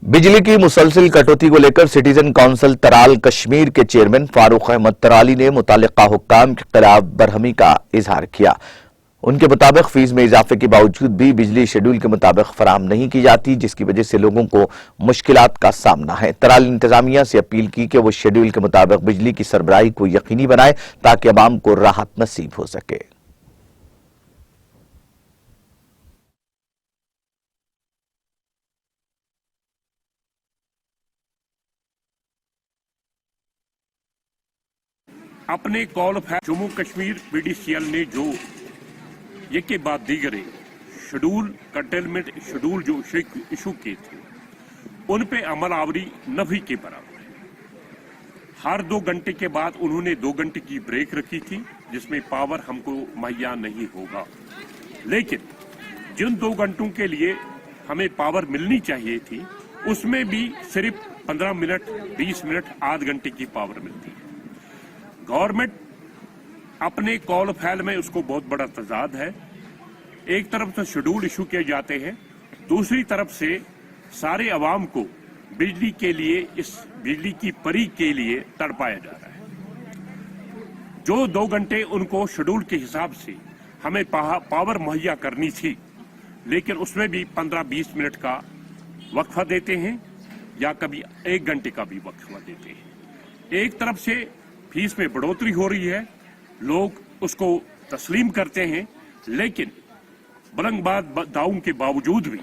बिजली की मुसलसल कटौती को लेकर सिटीजन काउंसिल तराल कश्मीर के चेयरमैन फारूक अहमद तराली ने मुतालिका हुक्काम के खिलाफ बरहमी का इजहार किया। उनके मुताबिक फीस में इजाफे के बावजूद भी बिजली शेड्यूल के मुताबिक फराहम नहीं की जाती, जिसकी वजह से लोगों को मुश्किलात का सामना है। तराली इंतजामिया से अपील की कि वो शेड्यूल के मुताबिक बिजली की सरबराही को यकीनी बनाए ताकि अवाम को राहत नसीब हो सके। अपने कॉल ऑफ जम्मू कश्मीर बीडीसीएल ने जो ये के बाद दीगरे शेड्यूल कंटेनमेंट शेड्यूल जो इशू किए थे उन पे अमल आवरी नफी के बराबर है। हर 2 घंटे के बाद उन्होंने 2 घंटे की ब्रेक रखी थी जिसमें पावर हमको मुहैया नहीं होगा, लेकिन जिन 2 घंटों के लिए हमें पावर मिलनी चाहिए थी उसमें भी सिर्फ 15 मिनट 20 मिनट आध घंटे की पावर मिलती है। गवर्नमेंट अपने कॉल फैल में उसको बहुत बड़ा तजाद है। एक तरफ से शेड्यूल इशू किए जाते हैं, दूसरी तरफ से सारे अवाम को बिजली के लिए इस बिजली की परी के लिए तड़पाया जा रहा है। जो 2 घंटे उनको शेड्यूल के हिसाब से हमें पावर मुहैया करनी थी, लेकिन उसमें भी 15-20 मिनट का वक्फा देते हैं या कभी 1 घंटे का भी वक्फा देते हैं। एक तरफ से फीस में बढ़ोतरी हो रही है, लोग उसको तस्लीम करते हैं, लेकिन बुलंदबाज दावों के बावजूद भी